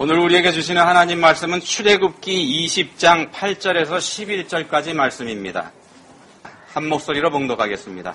오늘 우리에게 주시는 하나님 말씀은 출애굽기 20장 8절에서 11절까지 말씀입니다. 한 목소리로 봉독하겠습니다.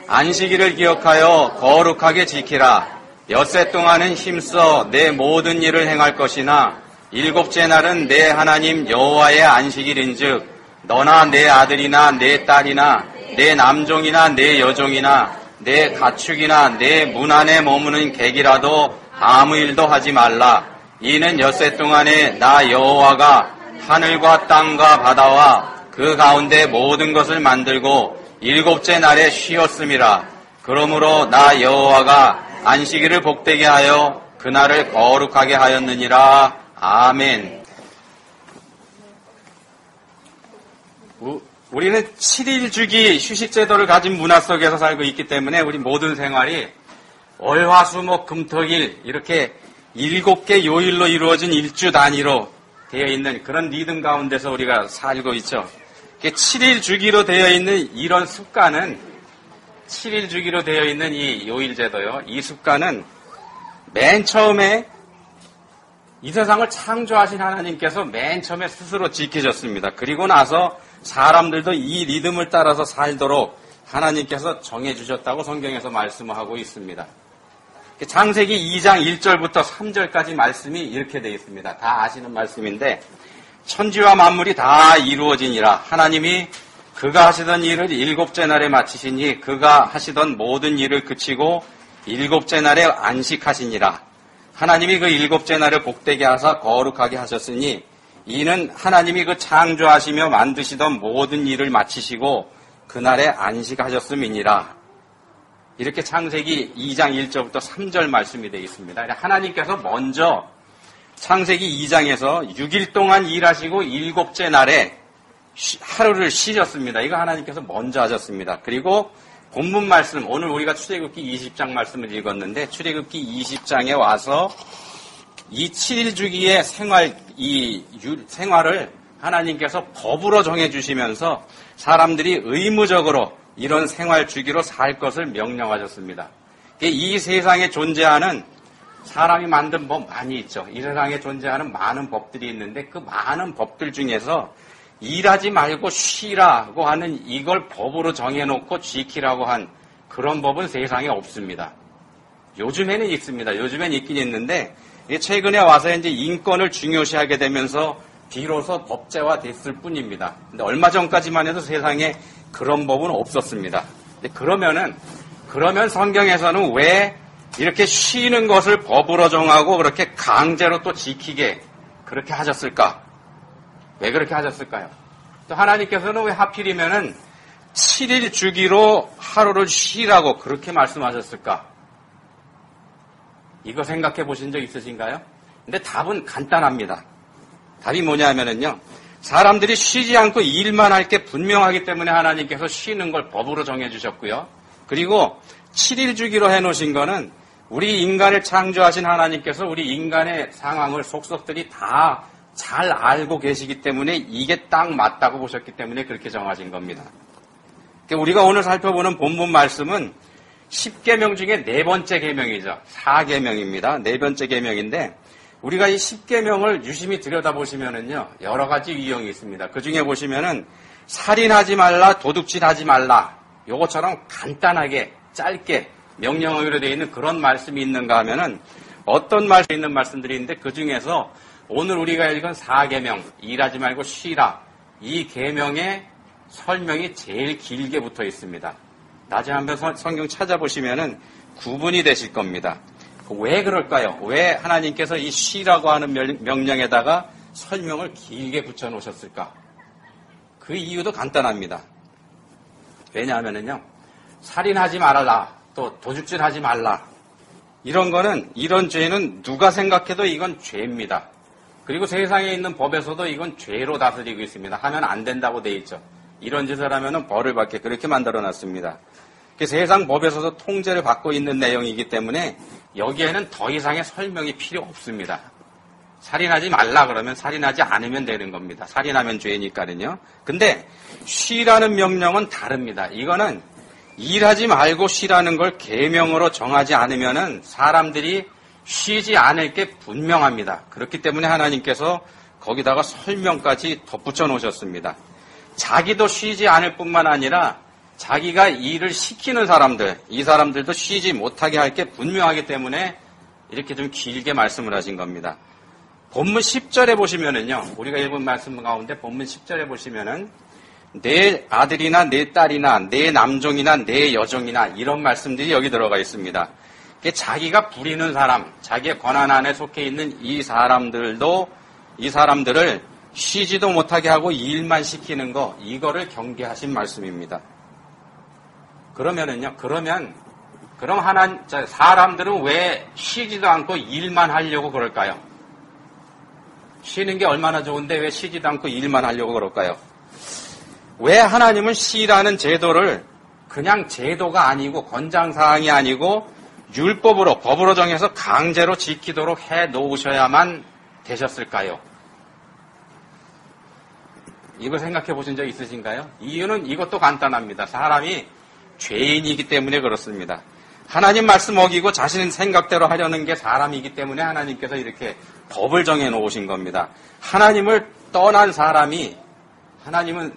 안식일을 기억하여 거룩하게 지키라. 엿새 동안은 힘써 내 모든 일을 행할 것이나 일곱째 날은 내 하나님 여호와의 안식일인즉 너나 내 아들이나 내 딸이나 내 남종이나 내 여종이나 내 가축이나 내 문 안에 머무는 객이라도 아무 일도 하지 말라. 이는 엿새 동안에 나 여호와가 하늘과 땅과 바다와 그 가운데 모든 것을 만들고 일곱째 날에 쉬었음이라. 그러므로 나 여호와가 안식일을 복되게 하여 그날을 거룩하게 하였느니라. 아멘. 우리는 7일 주기 휴식제도를 가진 문화 속에서 살고 있기 때문에 우리 모든 생활이 월, 화, 수, 목, 금, 토, 일 이렇게 7개 요일로 이루어진 일주 단위로 되어 있는 그런 리듬 가운데서 우리가 살고 있죠. 7일 주기로 되어 있는 이런 습관은 7일 주기로 되어 있는 이 요일제도요. 이 습관은 맨 처음에 이 세상을 창조하신 하나님께서 맨 처음에 스스로 지키셨습니다. 그리고 나서 사람들도 이 리듬을 따라서 살도록 하나님께서 정해주셨다고 성경에서 말씀하고 있습니다. 창세기 2장 1절부터 3절까지 말씀이 이렇게 되어 있습니다. 다 아시는 말씀인데 천지와 만물이 다 이루어지니라. 하나님이 그가 하시던 일을 일곱째 날에 마치시니 그가 하시던 모든 일을 그치고 일곱째 날에 안식하시니라. 하나님이 그 일곱째 날을 복되게 하사 거룩하게 하셨으니 이는 하나님이 그 창조하시며 만드시던 모든 일을 마치시고 그날에 안식하셨음이니라. 이렇게 창세기 2장 1절부터 3절 말씀이 되어 있습니다. 하나님께서 먼저 창세기 2장에서 6일 동안 일하시고 일곱째 날에 하루를 쉬셨습니다. 이거 하나님께서 먼저 하셨습니다. 그리고 본문 말씀, 오늘 우리가 출애굽기 20장 말씀을 읽었는데 출애굽기 20장에 와서 이 7일 주기의 생활을 하나님께서 법으로 정해주시면서 사람들이 의무적으로 이런 생활 주기로 살 것을 명령하셨습니다. 이 세상에 존재하는 사람이 만든 법 많이 있죠. 이 세상에 존재하는 많은 법들이 있는데 그 많은 법들 중에서 일하지 말고 쉬라고 하는 이걸 법으로 정해놓고 지키라고 한 그런 법은 세상에 없습니다. 요즘에는 있습니다. 요즘엔 있긴 있는데 최근에 와서 이제 인권을 중요시하게 되면서 비로소 법제화 됐을 뿐입니다. 근데 얼마 전까지만 해도 세상에 그런 법은 없었습니다. 그러면 성경에서는 왜 이렇게 쉬는 것을 법으로 정하고 그렇게 강제로 또 지키게 그렇게 하셨을까? 왜 그렇게 하셨을까요? 또 하나님께서는 왜 하필이면은 7일 주기로 하루를 쉬라고 그렇게 말씀하셨을까? 이거 생각해 보신 적 있으신가요? 근데 답은 간단합니다. 답이 뭐냐면은요. 사람들이 쉬지 않고 일만 할 게 분명하기 때문에 하나님께서 쉬는 걸 법으로 정해주셨고요. 그리고 7일 주기로 해놓으신 거는 우리 인간을 창조하신 하나님께서 우리 인간의 상황을 속속들이 다 잘 알고 계시기 때문에 이게 딱 맞다고 보셨기 때문에 그렇게 정하신 겁니다. 우리가 오늘 살펴보는 본문 말씀은 10계명 중에 네 번째 계명이죠. 4계명입니다. 네 번째 계명인데 우리가 이 10계명을 유심히 들여다보시면은요, 여러 가지 유형이 있습니다. 그 중에 보시면은, 살인하지 말라, 도둑질하지 말라, 요것처럼 간단하게, 짧게 명령어로 되어 있는 그런 말씀이 있는가 하면은, 어떤 말씀이 있는 말씀들이 있는데, 그 중에서 오늘 우리가 읽은 4계명, 일하지 말고 쉬라, 이 계명의 설명이 제일 길게 붙어 있습니다. 나중에 한번 성경 찾아보시면은 구분이 되실 겁니다. 왜 그럴까요? 왜 하나님께서 이 쉬라고 하는 명령에다가 설명을 길게 붙여놓으셨을까? 그 이유도 간단합니다. 왜냐하면요, 살인하지 말아라, 또 도둑질하지 말라. 이런 죄는 누가 생각해도 이건 죄입니다. 그리고 세상에 있는 법에서도 이건 죄로 다스리고 있습니다. 하면 안 된다고 돼 있죠. 이런 짓을 하면은 벌을 받게 그렇게 만들어놨습니다. 세상 법에서도 통제를 받고 있는 내용이기 때문에 여기에는 더 이상의 설명이 필요 없습니다. 살인하지 말라 그러면 살인하지 않으면 되는 겁니다. 살인하면 죄니까는요. 근데 쉬라는 명령은 다릅니다. 이거는 일하지 말고 쉬라는 걸 계명으로 정하지 않으면은 사람들이 쉬지 않을 게 분명합니다. 그렇기 때문에 하나님께서 거기다가 설명까지 덧붙여 놓으셨습니다. 자기도 쉬지 않을 뿐만 아니라 자기가 일을 시키는 사람들, 이 사람들도 쉬지 못하게 할 게 분명하기 때문에 이렇게 좀 길게 말씀을 하신 겁니다. 본문 10절에 보시면은요, 우리가 읽은 말씀 가운데 본문 10절에 보시면은 내 아들이나 내 딸이나 내 남종이나 내 여종이나 이런 말씀들이 여기 들어가 있습니다. 자기가 부리는 사람, 자기의 권한 안에 속해 있는 이 사람들을 쉬지도 못하게 하고 일만 시키는 거, 이거를 경계하신 말씀입니다. 그러면은요, 그럼 사람들은 왜 쉬지도 않고 일만 하려고 그럴까요? 쉬는 게 얼마나 좋은데 왜 쉬지도 않고 일만 하려고 그럴까요? 왜 하나님은 쉬라는 제도를 그냥 제도가 아니고 권장사항이 아니고 율법으로, 법으로 정해서 강제로 지키도록 해 놓으셔야만 되셨을까요? 이거 생각해 보신 적 있으신가요? 이유는 이것도 간단합니다. 사람이 죄인이기 때문에 그렇습니다. 하나님 말씀 어기고 자신의 생각대로 하려는 게 사람이기 때문에 하나님께서 이렇게 법을 정해 놓으신 겁니다. 하나님을 떠난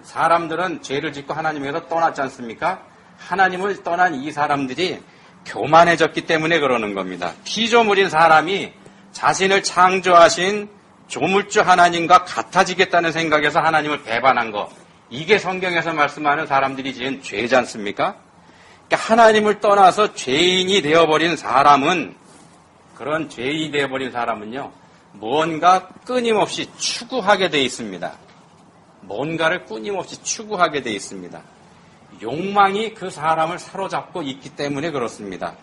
사람들은 죄를 짓고 하나님에서 떠났지 않습니까? 하나님을 떠난 이 사람들이 교만해졌기 때문에 그러는 겁니다. 피조물인 사람이 자신을 창조하신 조물주 하나님과 같아지겠다는 생각에서 하나님을 배반한 거, 이게 성경에서 말씀하는 사람들이 지은 죄지 않습니까? 그러니까 하나님을 떠나서 죄인이 되어버린 사람은, 그런 죄인이 되어버린 사람은요, 무언가 끊임없이 추구하게 돼 있습니다. 뭔가를 끊임없이 추구하게 돼 있습니다. 욕망이 그 사람을 사로잡고 있기 때문에 그렇습니다.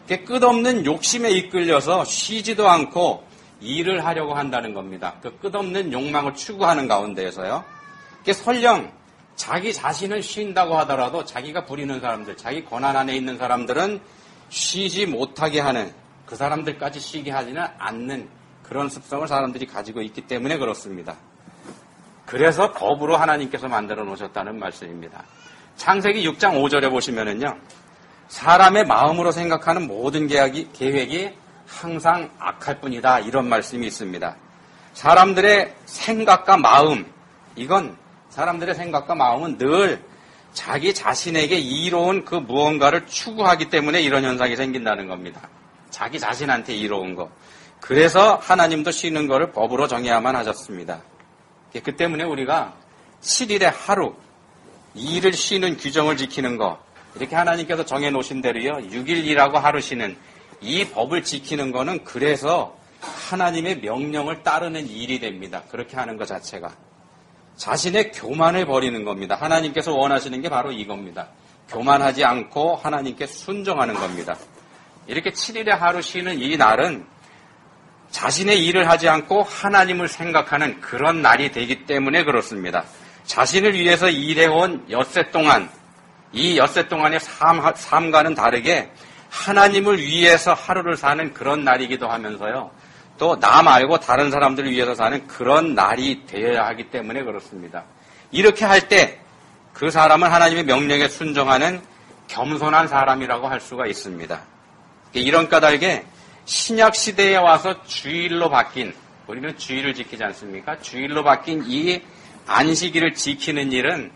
끝없는 욕심에 이끌려서 쉬지도 않고 일을 하려고 한다는 겁니다. 그 끝없는 욕망을 추구하는 가운데에서요. 설령 자기 자신을 쉰다고 하더라도 자기가 부리는 사람들, 자기 권한 안에 있는 사람들은 쉬지 못하게 하는, 그 사람들까지 쉬게 하지는 않는 그런 습성을 사람들이 가지고 있기 때문에 그렇습니다. 그래서 법으로 하나님께서 만들어 놓으셨다는 말씀입니다. 창세기 6장 5절에 보시면은요, 사람의 마음으로 생각하는 모든 계획이 항상 악할 뿐이다, 이런 말씀이 있습니다. 사람들의 생각과 마음, 사람들의 생각과 마음은 늘 자기 자신에게 이로운 그 무언가를 추구하기 때문에 이런 현상이 생긴다는 겁니다. 자기 자신한테 이로운 거. 그래서 하나님도 쉬는 거를 법으로 정해야만 하셨습니다. 그 때문에 우리가 7일에 하루, 일을 쉬는 규정을 지키는 거, 이렇게 하나님께서 정해놓으신 대로요, 6일이라고 하루 쉬는 이 법을 지키는 거는 그래서 하나님의 명령을 따르는 일이 됩니다. 그렇게 하는 것 자체가. 자신의 교만을 버리는 겁니다. 하나님께서 원하시는 게 바로 이겁니다. 교만하지 않고 하나님께 순종하는 겁니다. 이렇게 7일에 하루 쉬는 이 날은 자신의 일을 하지 않고 하나님을 생각하는 그런 날이 되기 때문에 그렇습니다. 자신을 위해서 일해온 엿새 동안, 이 엿새 동안의 삶과는 다르게 하나님을 위해서 하루를 사는 그런 날이기도 하면서요, 또 나 말고 다른 사람들을 위해서 사는 그런 날이 되어야 하기 때문에 그렇습니다. 이렇게 할 때 그 사람은 하나님의 명령에 순종하는 겸손한 사람이라고 할 수가 있습니다. 이런 까닭에 신약 시대에 와서 주일로 바뀐, 우리는 주일을 지키지 않습니까? 주일로 바뀐 이 안식일을 지키는 일은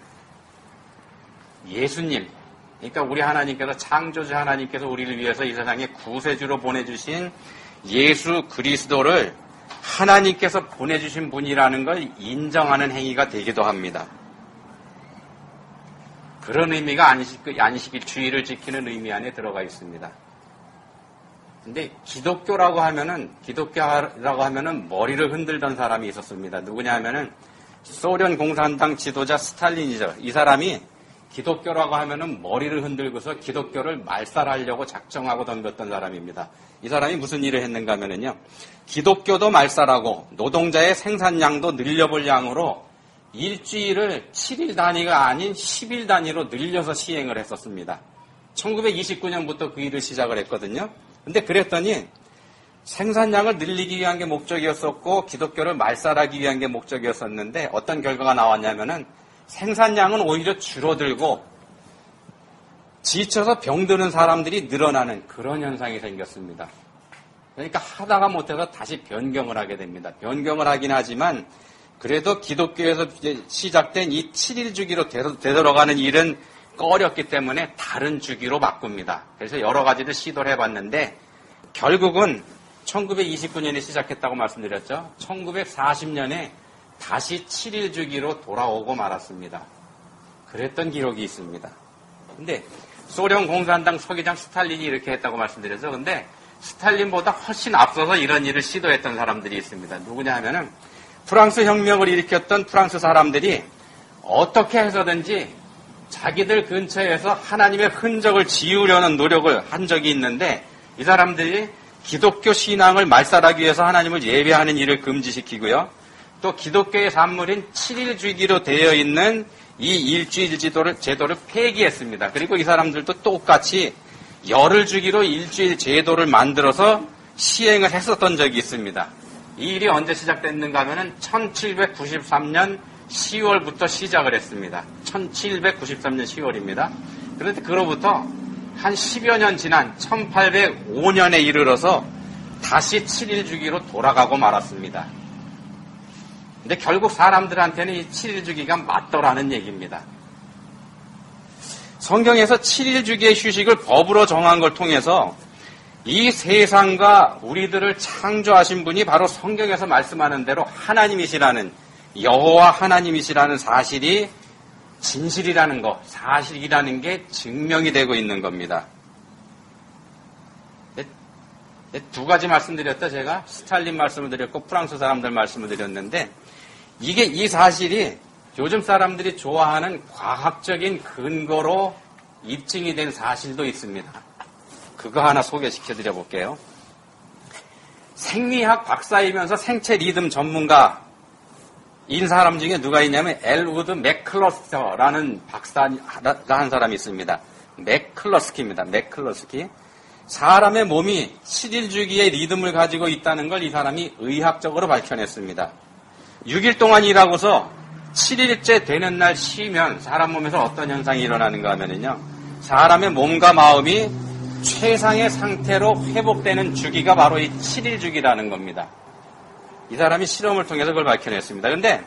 예수님, 그러니까 우리 하나님께서, 창조주 하나님께서 우리를 위해서 이 세상에 구세주로 보내주신 예수 그리스도를 하나님께서 보내주신 분이라는 걸 인정하는 행위가 되기도 합니다. 그런 의미가 안식일 주일을 지키는 의미 안에 들어가 있습니다. 근데 기독교라고 하면은 머리를 흔들던 사람이 있었습니다. 누구냐 하면은 소련 공산당 지도자 스탈린이죠. 이 사람이 기독교라고 하면은 머리를 흔들고서 기독교를 말살하려고 작정하고 덤볐던 사람입니다. 이 사람이 무슨 일을 했는가 하면은요, 기독교도 말살하고 노동자의 생산량도 늘려볼 양으로 일주일을 7일 단위가 아닌 10일 단위로 늘려서 시행을 했었습니다. 1929년부터 그 일을 시작을 했거든요. 근데 그랬더니 생산량을 늘리기 위한 게 목적이었었고 기독교를 말살하기 위한 게 목적이었었는데 어떤 결과가 나왔냐면은 생산량은 오히려 줄어들고 지쳐서 병드는 사람들이 늘어나는 그런 현상이 생겼습니다. 그러니까 하다가 못해서 다시 변경을 하게 됩니다. 변경을 하긴 하지만 그래도 기독교에서 시작된 이 7일 주기로 되돌아가는 일은 꺼렸기 때문에 다른 주기로 바꿉니다. 그래서 여러 가지를 시도를 해봤는데 결국은 1929년에 시작했다고 말씀드렸죠. 1940년에 다시 7일 주기로 돌아오고 말았습니다. 그랬던 기록이 있습니다. 근데 소련 공산당 서기장 스탈린이 이렇게 했다고 말씀드렸죠. 근데 스탈린보다 훨씬 앞서서 이런 일을 시도했던 사람들이 있습니다. 누구냐 하면은 프랑스 혁명을 일으켰던 프랑스 사람들이 어떻게 해서든지 자기들 근처에서 하나님의 흔적을 지우려는 노력을 한 적이 있는데 이 사람들이 기독교 신앙을 말살하기 위해서 하나님을 예배하는 일을 금지시키고요. 또 기독교의 산물인 7일 주기로 되어 있는 이 일주일 제도를 폐기했습니다. 그리고 이 사람들도 똑같이 열흘 주기로 일주일 제도를 만들어서 시행을 했었던 적이 있습니다. 이 일이 언제 시작됐는가 하면은 1793년 10월부터 시작을 했습니다. 1793년 10월입니다. 그런데 그로부터 한 10여 년 지난 1805년에 이르러서 다시 7일 주기로 돌아가고 말았습니다. 근데 결국 사람들한테는 이 7일 주기가 맞더라는 얘기입니다. 성경에서 7일 주기의 휴식을 법으로 정한 걸 통해서 이 세상과 우리들을 창조하신 분이 바로 성경에서 말씀하는 대로 하나님이시라는 여호와 하나님이시라는 사실이 진실이라는 것, 사실이라는 게 증명이 되고 있는 겁니다. 두 가지 말씀드렸다 제가 스탈린 말씀을 드렸고 프랑스 사람들 말씀을 드렸는데 이 사실이 요즘 사람들이 좋아하는 과학적인 근거로 입증이 된 사실도 있습니다. 그거 하나 소개시켜 드려 볼게요. 생리학 박사이면서 생체 리듬 전문가인 사람 중에 누가 있냐면 엘우드 맥클러스터라는 박사가 한 사람이 있습니다. 맥클러스키입니다. 맥클러스키. 사람의 몸이 7일 주기의 리듬을 가지고 있다는 걸 이 사람이 의학적으로 밝혀냈습니다. 6일 동안 일하고서 7일째 되는 날 쉬면 사람 몸에서 어떤 현상이 일어나는가 하면요. 사람의 몸과 마음이 최상의 상태로 회복되는 주기가 바로 이 7일 주기라는 겁니다. 이 사람이 실험을 통해서 그걸 밝혀냈습니다. 그런데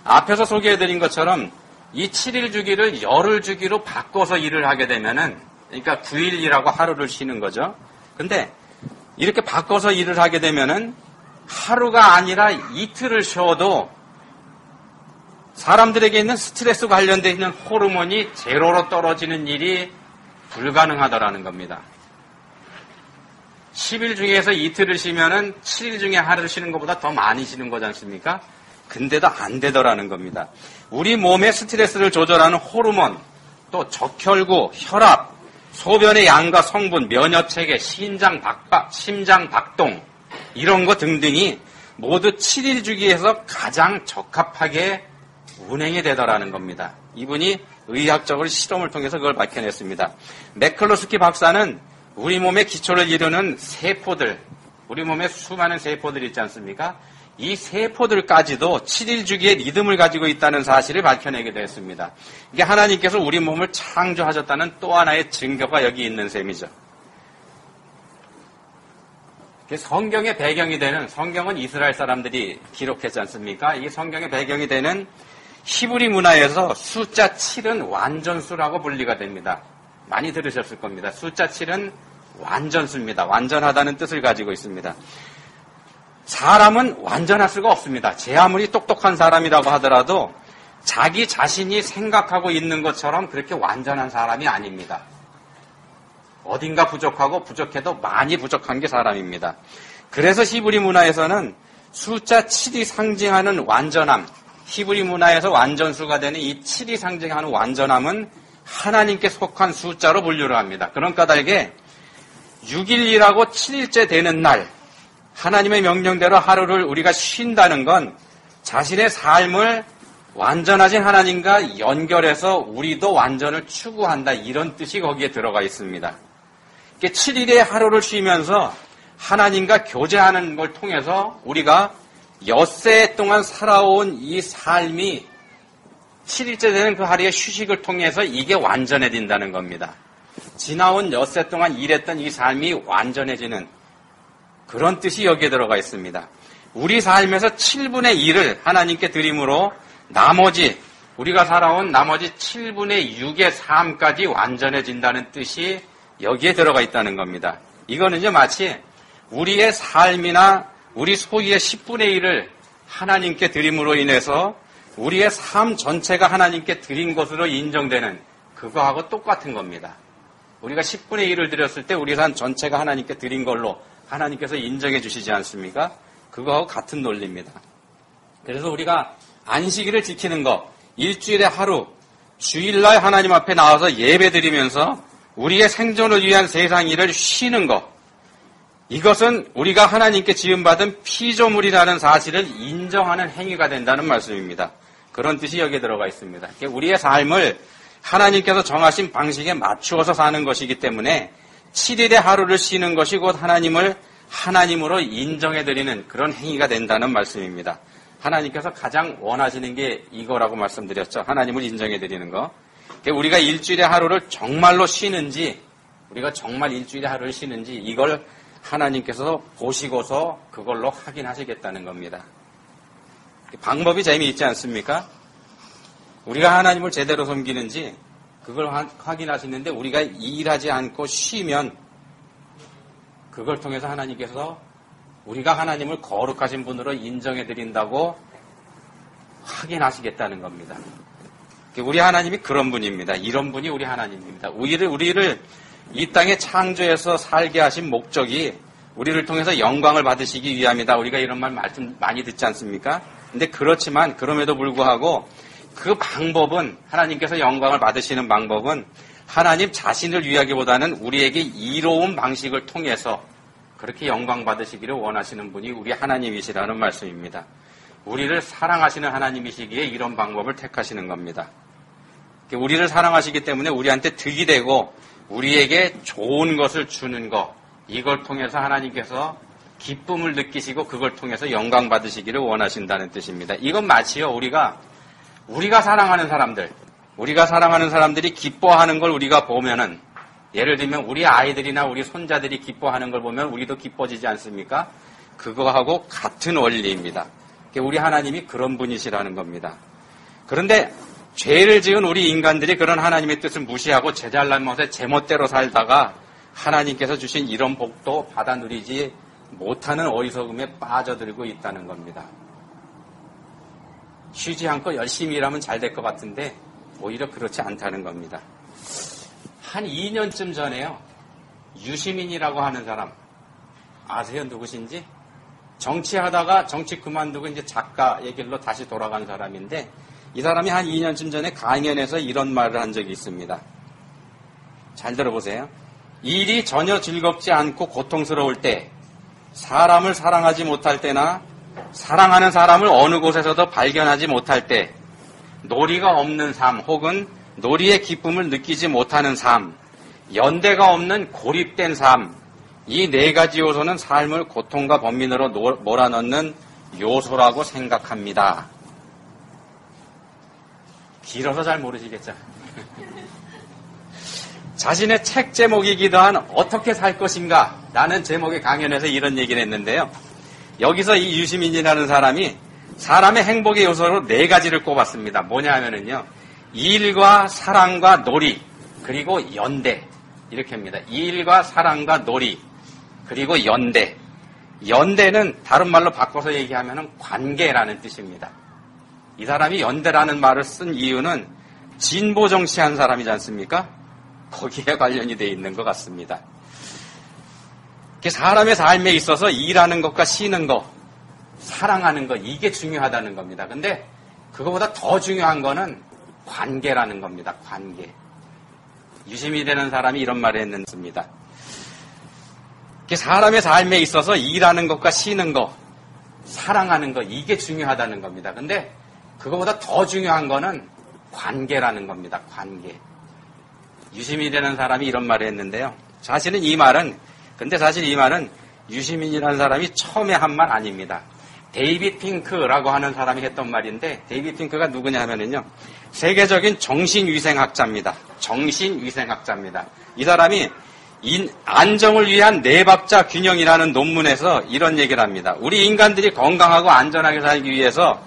앞에서 소개해드린 것처럼 이 7일 주기를 열흘 주기로 바꿔서 일을 하게 되면은 그러니까 9일 일하고 하루를 쉬는 거죠. 근데 이렇게 바꿔서 일을 하게 되면은 하루가 아니라 이틀을 쉬어도 사람들에게 있는 스트레스 관련되어 있는 호르몬이 제로로 떨어지는 일이 불가능하다라는 겁니다. 10일 중에서 이틀을 쉬면은 7일 중에 하루를 쉬는 것보다 더 많이 쉬는 거지 않습니까? 근데도 안 되더라는 겁니다. 우리 몸의 스트레스를 조절하는 호르몬, 또 적혈구, 혈압, 소변의 양과 성분, 면역체계, 심장 박동 이런 거 등등이 모두 7일 주기에서 가장 적합하게 운행이 되더라는 겁니다. 이분이 의학적으로 실험을 통해서 그걸 밝혀냈습니다. 맥클로스키 박사는 우리 몸의 기초를 이루는 세포들, 우리 몸에 수많은 세포들이 있지 않습니까? 이 세포들까지도 7일 주기의 리듬을 가지고 있다는 사실을 밝혀내게 되었습니다. 이게 하나님께서 우리 몸을 창조하셨다는 또 하나의 증거가 여기 있는 셈이죠. 성경의 배경이 되는, 성경은 이스라엘 사람들이 기록했지 않습니까? 이 성경의 배경이 되는 히브리 문화에서 숫자 7은 완전수라고 분리가 됩니다. 많이 들으셨을 겁니다. 숫자 7은 완전수입니다. 완전하다는 뜻을 가지고 있습니다. 사람은 완전할 수가 없습니다. 제 아무리 똑똑한 사람이라고 하더라도 자기 자신이 생각하고 있는 것처럼 그렇게 완전한 사람이 아닙니다. 어딘가 부족하고 부족해도 많이 부족한 게 사람입니다. 그래서 히브리 문화에서는 숫자 7이 상징하는 완전함, 히브리 문화에서 완전수가 되는 이 7이 상징하는 완전함은 하나님께 속한 숫자로 분류를 합니다. 그런 까닭에 6일이라고 7일째 되는 날 하나님의 명령대로 하루를 우리가 쉰다는 건 자신의 삶을 완전하신 하나님과 연결해서 우리도 완전을 추구한다 이런 뜻이 거기에 들어가 있습니다. 7일의 하루를 쉬면서 하나님과 교제하는 걸 통해서 우리가 엿새 동안 살아온 이 삶이 7일째 되는 그 하루의 휴식을 통해서 이게 완전해진다는 겁니다. 지나온 엿새 동안 일했던 이 삶이 완전해지는 그런 뜻이 여기에 들어가 있습니다. 우리 삶에서 7분의 1을 하나님께 드림으로 나머지 우리가 살아온 나머지 7분의 6의 삶까지 완전해진다는 뜻이 여기에 들어가 있다는 겁니다. 이거는요 마치 우리의 삶이나 우리 소유의 10분의 1을 하나님께 드림으로 인해서 우리의 삶 전체가 하나님께 드린 것으로 인정되는 그거하고 똑같은 겁니다. 우리가 10분의 1을 드렸을 때 우리 삶 전체가 하나님께 드린 걸로 하나님께서 인정해 주시지 않습니까? 그거하고 같은 논리입니다. 그래서 우리가 안식일을 지키는 것, 일주일에 하루, 주일날 하나님 앞에 나와서 예배 드리면서 우리의 생존을 위한 세상 일을 쉬는 것, 이것은 우리가 하나님께 지음받은 피조물이라는 사실을 인정하는 행위가 된다는 말씀입니다. 그런 뜻이 여기에 들어가 있습니다. 우리의 삶을 하나님께서 정하신 방식에 맞추어서 사는 것이기 때문에 7일의 하루를 쉬는 것이 곧 하나님을 하나님으로 인정해드리는 그런 행위가 된다는 말씀입니다. 하나님께서 가장 원하시는 게 이거라고 말씀드렸죠. 하나님을 인정해드리는 거. 우리가 일주일의 하루를 정말로 쉬는지, 우리가 정말 일주일의 하루를 쉬는지 이걸 하나님께서 보시고서 그걸로 확인하시겠다는 겁니다. 방법이 재미있지 않습니까? 우리가 하나님을 제대로 섬기는지 그걸 확인하시는데 우리가 일하지 않고 쉬면 그걸 통해서 하나님께서 우리가 하나님을 거룩하신 분으로 인정해드린다고 확인하시겠다는 겁니다. 우리 하나님이 그런 분입니다. 이런 분이 우리 하나님입니다. 우리를 이 땅에 창조해서 살게 하신 목적이 우리를 통해서 영광을 받으시기 위함이다. 우리가 이런 말씀 많이 듣지 않습니까? 근데 그렇지만 그럼에도 불구하고 그 방법은 하나님께서 영광을 받으시는 방법은 하나님 자신을 위하기보다는 우리에게 이로운 방식을 통해서 그렇게 영광 받으시기를 원하시는 분이 우리 하나님이시라는 말씀입니다. 우리를 사랑하시는 하나님이시기에 이런 방법을 택하시는 겁니다. 우리를 사랑하시기 때문에 우리한테 득이 되고 우리에게 좋은 것을 주는 것, 이걸 통해서 하나님께서 기쁨을 느끼시고 그걸 통해서 영광 받으시기를 원하신다는 뜻입니다. 이건 마치요 우리가 사랑하는 사람들이 기뻐하는 걸 우리가 보면은, 예를 들면 우리 아이들이나 우리 손자들이 기뻐하는 걸 보면 우리도 기뻐지지 않습니까? 그거하고 같은 원리입니다. 우리 하나님이 그런 분이시라는 겁니다. 그런데 죄를 지은 우리 인간들이 그런 하나님의 뜻을 무시하고 제잘난못에 제멋대로 살다가 하나님께서 주신 이런 복도 받아 누리지 못하는 어리석음에 빠져들고 있다는 겁니다. 쉬지 않고 열심히 일하면 잘 될 것 같은데 오히려 그렇지 않다는 겁니다. 한 2년쯤 전에요. 유시민이라고 하는 사람 아세요? 누구신지? 정치하다가 정치 그만두고 이제 작가의 길로 다시 돌아간 사람인데 이 사람이 한 2년쯤 전에 강연에서 이런 말을 한 적이 있습니다. 잘 들어보세요. 일이 전혀 즐겁지 않고 고통스러울 때, 사람을 사랑하지 못할 때나 사랑하는 사람을 어느 곳에서도 발견하지 못할 때, 놀이가 없는 삶 혹은 놀이의 기쁨을 느끼지 못하는 삶, 연대가 없는 고립된 삶, 이 네 가지 요소는 삶을 고통과 번민으로 몰아넣는 요소라고 생각합니다. 길어서 잘 모르시겠죠? 자신의 책 제목이기도 한 어떻게 살 것인가 라는 제목의 강연에서 이런 얘기를 했는데요. 여기서 이 유시민이라는 사람이 사람의 행복의 요소로 네 가지를 꼽았습니다. 뭐냐 하면은요, 일과 사랑과 놀이 그리고 연대, 이렇게 합니다. 일과 사랑과 놀이 그리고 연대. 연대는 다른 말로 바꿔서 얘기하면은 관계라는 뜻입니다. 이 사람이 연대라는 말을 쓴 이유는 진보 정치한 사람이지 않습니까? 거기에 관련이 돼 있는 것 같습니다. 사람의 삶에 있어서 일하는 것과 쉬는 것, 사랑하는 것, 이게 중요하다는 겁니다. 근데 그거보다 더 중요한 거는 관계라는 겁니다. 관계. 유심히 되는 사람이 이런 말을 했습니다. 사람의 삶에 있어서 일하는 것과 쉬는 것, 사랑하는 것, 이게 중요하다는 겁니다. 근데 그거보다 더 중요한 거는 관계라는 겁니다. 관계. 유시민이 되는 사람이 이런 말을 했는데요. 사실 이 말은 유시민이라는 사람이 처음에 한 말 아닙니다. 데이비드 핑크라고 하는 사람이 했던 말인데, 데이비드 핑크가 누구냐 하면은요, 세계적인 정신위생학자입니다. 정신위생학자입니다. 이 사람이 안정을 위한 네박자 균형이라는 논문에서 이런 얘기를 합니다. 우리 인간들이 건강하고 안전하게 살기 위해서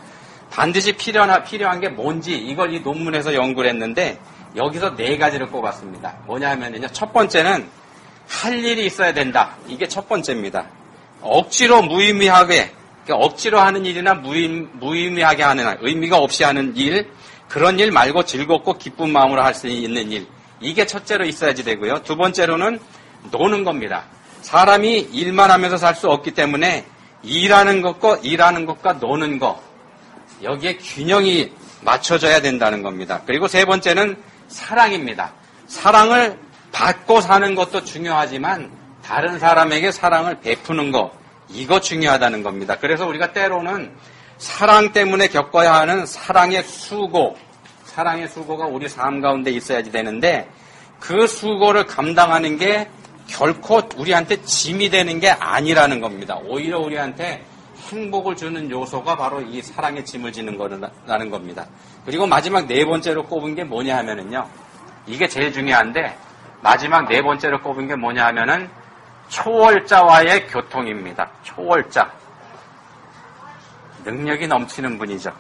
반드시 필요한 게 뭔지 이걸 이 논문에서 연구를 했는데 여기서 4가지를 꼽았습니다. 뭐냐 하면요. 첫 번째는 할 일이 있어야 된다. 이게 첫 번째입니다. 억지로 무의미하게, 그러니까 억지로 하는 일이나 무의미하게 하는, 의미가 없이 하는 일, 그런 일 말고 즐겁고 기쁜 마음으로 할 수 있는 일. 이게 첫째로 있어야지 되고요. 두 번째로는 노는 겁니다. 사람이 일만 하면서 살 수 없기 때문에 일하는 것과 노는 것, 여기에 균형이 맞춰져야 된다는 겁니다. 그리고 세 번째는 사랑입니다. 사랑을 받고 사는 것도 중요하지만 다른 사람에게 사랑을 베푸는 것, 이거 중요하다는 겁니다. 그래서 우리가 때로는 사랑 때문에 겪어야 하는 사랑의 수고가 우리 삶 가운데 있어야지 되는데 그 수고를 감당하는 게 결코 우리한테 짐이 되는 게 아니라는 겁니다. 오히려 우리한테 행복을 주는 요소가 바로 이 사랑의 짐을 지는 거라는 겁니다. 그리고 마지막 4번째로 꼽은 게 뭐냐 하면은요. 이게 제일 중요한데 마지막 4번째로 꼽은 게 뭐냐 하면은 초월자와의 교통입니다. 초월자. 능력이 넘치는 분이죠.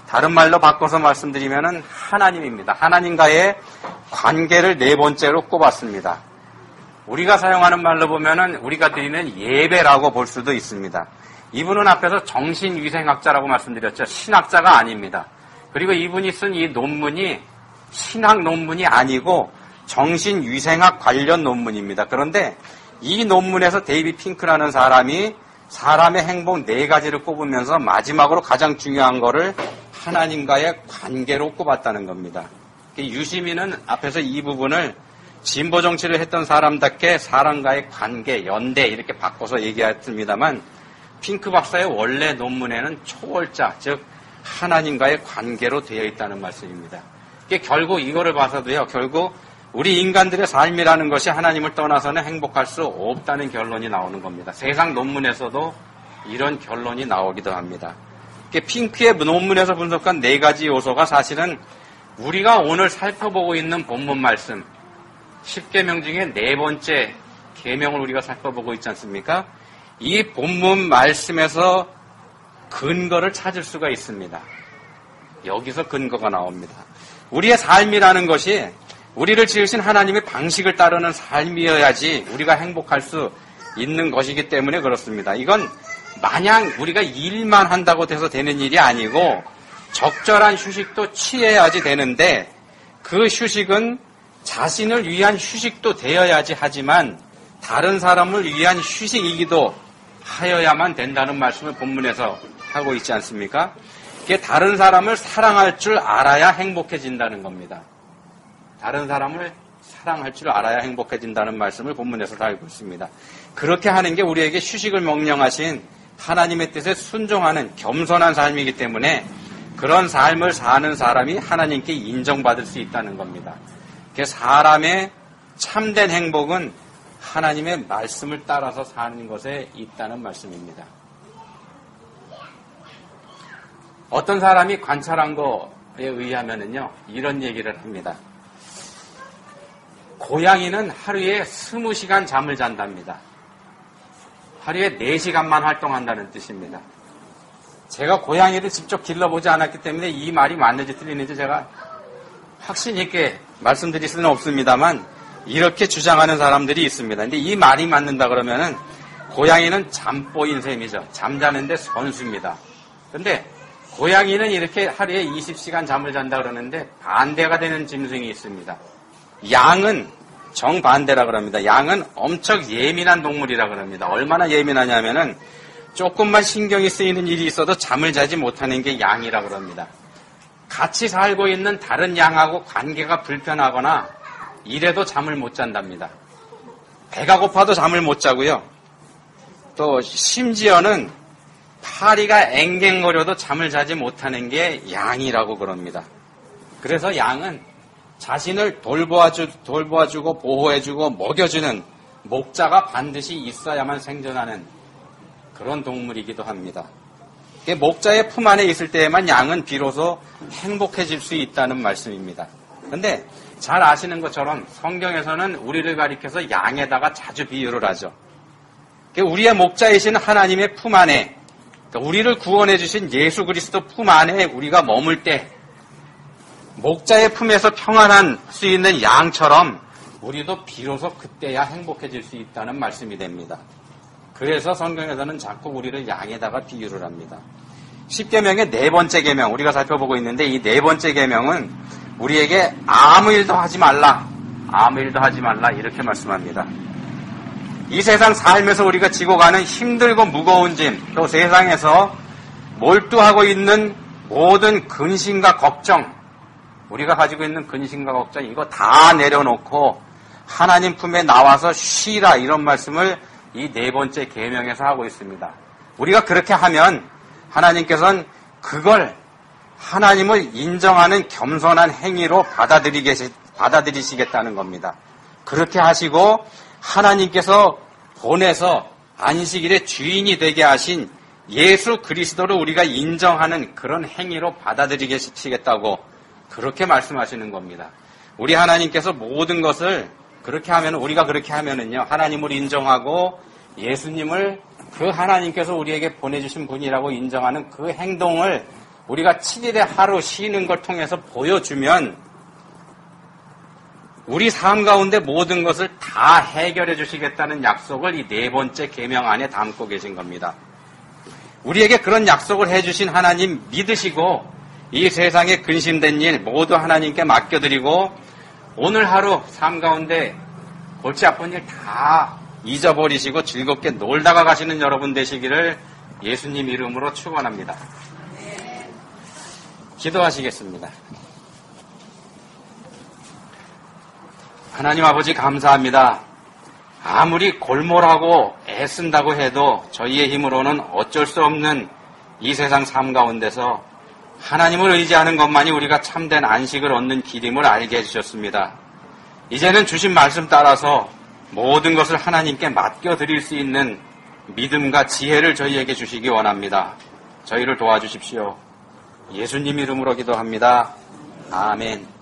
다른 말로 바꿔서 말씀드리면은 하나님입니다. 하나님과의 관계를 4번째로 꼽았습니다. 우리가 사용하는 말로 보면은 우리가 드리는 예배라고 볼 수도 있습니다. 이분은 앞에서 정신위생학자라고 말씀드렸죠. 신학자가 아닙니다. 그리고 이분이 쓴 이 논문이 신학 논문이 아니고 정신위생학 관련 논문입니다. 그런데 이 논문에서 데이비 핑크라는 사람이 사람의 행복 4가지를 꼽으면서 마지막으로 가장 중요한 거를 하나님과의 관계로 꼽았다는 겁니다. 유시민은 앞에서 이 부분을 진보 정치를 했던 사람답게 사람과의 관계, 연대 이렇게 바꿔서 얘기했습니다만 핑크 박사의 원래 논문에는 초월자, 즉 하나님과의 관계로 되어 있다는 말씀입니다. 결국 이거를 봐서도요. 결국 우리 인간들의 삶이라는 것이 하나님을 떠나서는 행복할 수 없다는 결론이 나오는 겁니다. 세상 논문에서도 이런 결론이 나오기도 합니다. 핑크의 논문에서 분석한 4가지 요소가 사실은 우리가 오늘 살펴보고 있는 본문 말씀 10계명 중에 4번째 계명을 우리가 살펴보고 있지 않습니까? 이 본문 말씀에서 근거를 찾을 수가 있습니다. 여기서 근거가 나옵니다. 우리의 삶이라는 것이 우리를 지으신 하나님의 방식을 따르는 삶이어야지 우리가 행복할 수 있는 것이기 때문에 그렇습니다. 이건 마냥 우리가 일만 한다고 해서 되는 일이 아니고 적절한 휴식도 취해야지 되는데 그 휴식은 자신을 위한 휴식도 되어야지 하지만 다른 사람을 위한 휴식이기도 하여야만 된다는 말씀을 본문에서 하고 있지 않습니까? 이게 다른 사람을 사랑할 줄 알아야 행복해진다는 겁니다. 다른 사람을 사랑할 줄 알아야 행복해진다는 말씀을 본문에서 알고 있습니다. 그렇게 하는 게 우리에게 휴식을 명령하신 하나님의 뜻에 순종하는 겸손한 삶이기 때문에 그런 삶을 사는 사람이 하나님께 인정받을 수 있다는 겁니다. 사람의 참된 행복은 하나님의 말씀을 따라서 사는 것에 있다는 말씀입니다. 어떤 사람이 관찰한 거에 의하면요, 이런 얘기를 합니다. 고양이는 하루에 20시간 잠을 잔답니다. 하루에 4시간만 활동한다는 뜻입니다. 제가 고양이를 직접 길러보지 않았기 때문에 이 말이 맞는지 틀리는지 제가 확신 있게 말씀드릴 수는 없습니다만 이렇게 주장하는 사람들이 있습니다. 근데 이 말이 맞는다 그러면은 고양이는 잠보인 셈이죠. 잠자는데 선수입니다. 근데 고양이는 이렇게 하루에 20시간 잠을 잔다 그러는데 반대가 되는 짐승이 있습니다. 양은 정반대라 그럽니다. 양은 엄청 예민한 동물이라 그럽니다. 얼마나 예민하냐면은 조금만 신경이 쓰이는 일이 있어도 잠을 자지 못하는 게 양이라 그럽니다. 같이 살고 있는 다른 양하고 관계가 불편하거나 이래도 잠을 못 잔답니다. 배가 고파도 잠을 못 자고요. 또 심지어는 파리가 앵갱거려도 잠을 자지 못하는 게 양이라고 그럽니다. 그래서 양은 자신을 돌보아주고 보호해주고 먹여주는 목자가 반드시 있어야만 생존하는 그런 동물이기도 합니다. 목자의 품 안에 있을 때에만 양은 비로소 행복해질 수 있다는 말씀입니다. 근데 잘 아시는 것처럼 성경에서는 우리를 가리켜서 양에다가 자주 비유를 하죠. 우리의 목자이신 하나님의 품 안에, 우리를 구원해 주신 예수 그리스도 품 안에 우리가 머물 때 목자의 품에서 평안할 수 있는 양처럼 우리도 비로소 그때야 행복해질 수 있다는 말씀이 됩니다. 그래서 성경에서는 자꾸 우리를 양에다가 비유를 합니다. 십계명의 네 번째 계명 우리가 살펴보고 있는데, 이 네 번째 계명은 우리에게 아무 일도 하지 말라, 아무 일도 하지 말라 이렇게 말씀합니다. 이 세상 살면서 우리가 지고 가는 힘들고 무거운 짐, 또 세상에서 몰두하고 있는 모든 근심과 걱정, 우리가 가지고 있는 근심과 걱정, 이거 다 내려놓고 하나님 품에 나와서 쉬라, 이런 말씀을 이 네 번째 계명에서 하고 있습니다. 우리가 그렇게 하면 하나님께서는 그걸 하나님을 인정하는 겸손한 행위로 받아들이시겠다는 겁니다. 그렇게 하시고 하나님께서 보내서 안식일의 주인이 되게 하신 예수 그리스도를 우리가 인정하는 그런 행위로 받아들이시겠다고 그렇게 말씀하시는 겁니다. 우리 하나님께서 모든 것을 그렇게 하면, 우리가 그렇게 하면은요, 하나님을 인정하고 예수님을 그 하나님께서 우리에게 보내주신 분이라고 인정하는 그 행동을 우리가 7일의 하루 쉬는 걸 통해서 보여주면 우리 삶 가운데 모든 것을 다 해결해 주시겠다는 약속을 이 네 번째 계명 안에 담고 계신 겁니다. 우리에게 그런 약속을 해주신 하나님 믿으시고 이 세상에 근심된 일 모두 하나님께 맡겨드리고 오늘 하루 삶 가운데 골치 아픈 일 다 잊어버리시고 즐겁게 놀다가 가시는 여러분 되시기를 예수님 이름으로 축원합니다. 기도하시겠습니다. 하나님 아버지 감사합니다. 아무리 골몰하고 애쓴다고 해도 저희의 힘으로는 어쩔 수 없는 이 세상 삶 가운데서 하나님을 의지하는 것만이 우리가 참된 안식을 얻는 길임을 알게 해주셨습니다. 이제는 주신 말씀 따라서 모든 것을 하나님께 맡겨드릴 수 있는 믿음과 지혜를 저희에게 주시기 원합니다. 저희를 도와주십시오. 예수님 이름으로 기도합니다. 아멘.